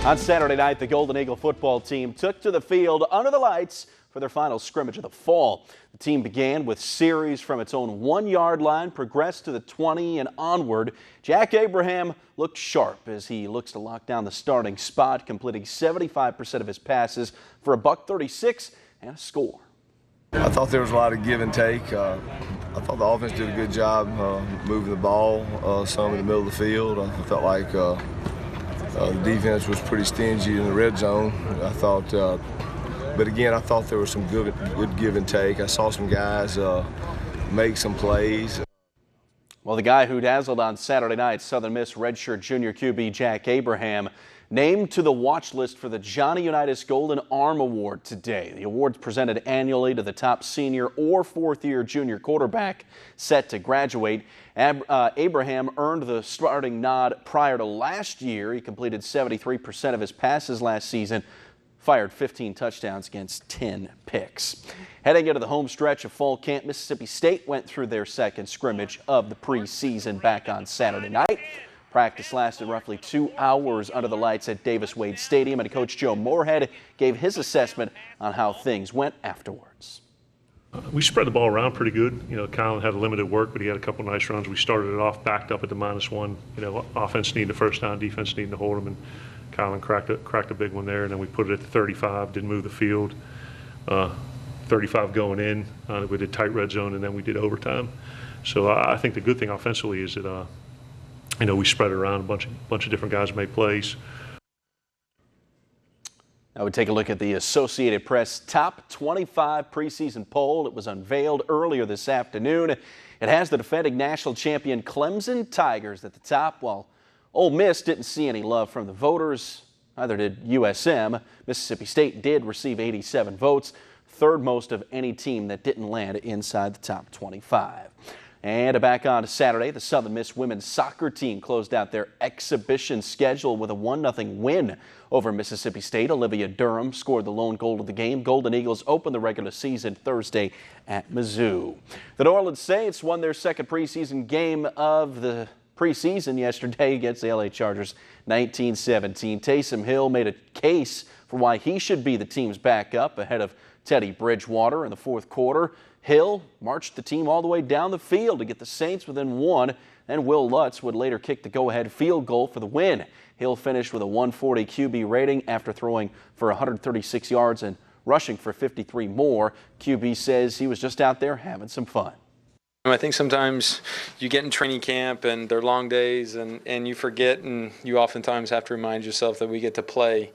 On Saturday night, the Golden Eagle football team took to the field under the lights for their final scrimmage of the fall. The team began with series from its own 1-yard line, progressed to the 20 and onward. Jack Abraham looked sharp as he looks to lock down the starting spot, completing 75% of his passes for a $136 and a score. I thought there was a lot of give and take. I thought the offense did a good job moving the ball some in the middle of the field. I felt like the defense was pretty stingy in the red zone. I thought, but again, I thought there was some good give and take. I saw some guys make some plays. Well, the guy who dazzled on Saturday night, Southern Miss redshirt junior QB Jack Abraham, named to the watch list for the Johnny Unitas Golden Arm Award today. The award's presented annually to the top senior or fourth-year junior quarterback set to graduate. Abraham earned the starting nod prior to last year. He completed 73% of his passes last season, fired 15 touchdowns against 10 picks. Heading into the home stretch of fall camp, Mississippi State went through their second scrimmage of the preseason back on Saturday night. Practice lasted roughly 2 hours under the lights at Davis-Wade Stadium, and Coach Joe Moorhead gave his assessment on how things went afterwards. We spread the ball around pretty good. You know, Colin had limited work, but he had a couple nice runs. We started it off backed up at the -1. You know, offense needing the first down, defense needing to hold them, and Colin cracked a big one there. And then we put it at the 35, didn't move the field. 35 going in. We did tight red zone, and then we did overtime. So I think the good thing offensively is that you know, we spread it around. A bunch of different guys made plays. Now we take a look at the Associated Press Top 25 preseason poll. It was unveiled earlier this afternoon. It has the defending national champion Clemson Tigers at the top, while Ole Miss didn't see any love from the voters. Neither did USM. Mississippi State did receive 87 votes, third most of any team that didn't land inside the top 25. And back on to Saturday, the Southern Miss women's soccer team closed out their exhibition schedule with a 1-0 win over Mississippi State. Olivia Durham scored the lone goal of the game. Golden Eagles opened the regular season Thursday at Mizzou. The New Orleans Saints won their second preseason game of the preseason yesterday against the LA Chargers, 19-17. Taysom Hill made a case for why he should be the team's backup ahead of Teddy Bridgewater in the fourth quarter. Hill marched the team all the way down the field to get the Saints within one, and Will Lutz would later kick the go-ahead field goal for the win. Hill finished with a 140 QB rating after throwing for 136 yards and rushing for 53 more. QB says he was just out there having some fun. I think sometimes you get in training camp and they're long days and you forget, and you oftentimes have to remind yourself that we get to play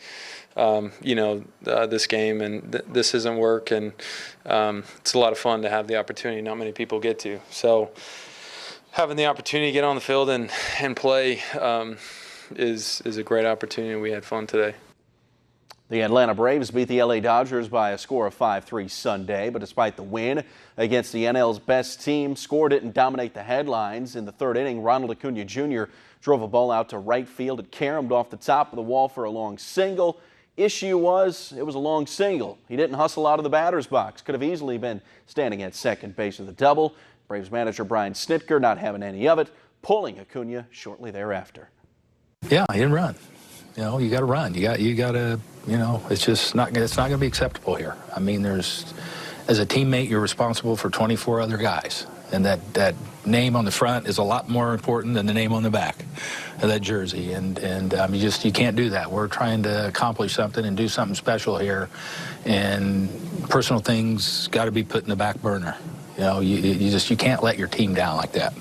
this game, and this isn't work, and it's a lot of fun to have the opportunity. Not many people get to. So having the opportunity to get on the field and play is a great opportunity. We had fun today. The Atlanta Braves beat the LA Dodgers by a score of 5-3 Sunday, but despite the win against the NL's best team, score didn't dominate the headlines. In the third inning, Ronald Acuna Jr. drove a ball out to right field. It caromed off the top of the wall for a long single. Issue was, it was a long single. He didn't hustle out of the batter's box. Could have easily been standing at second base with a double. Braves manager Brian Snitker not having any of it, pulling Acuna shortly thereafter. Yeah, he didn't run. You know, you got to run. You got to, you know, it's just not going to be acceptable here. I mean, as a teammate, you're responsible for 24 other guys. And that name on the front is a lot more important than the name on the back of that jersey. And you can't do that. We're trying to accomplish something and do something special here. And personal things got to be put in the back burner. You know, you can't let your team down like that.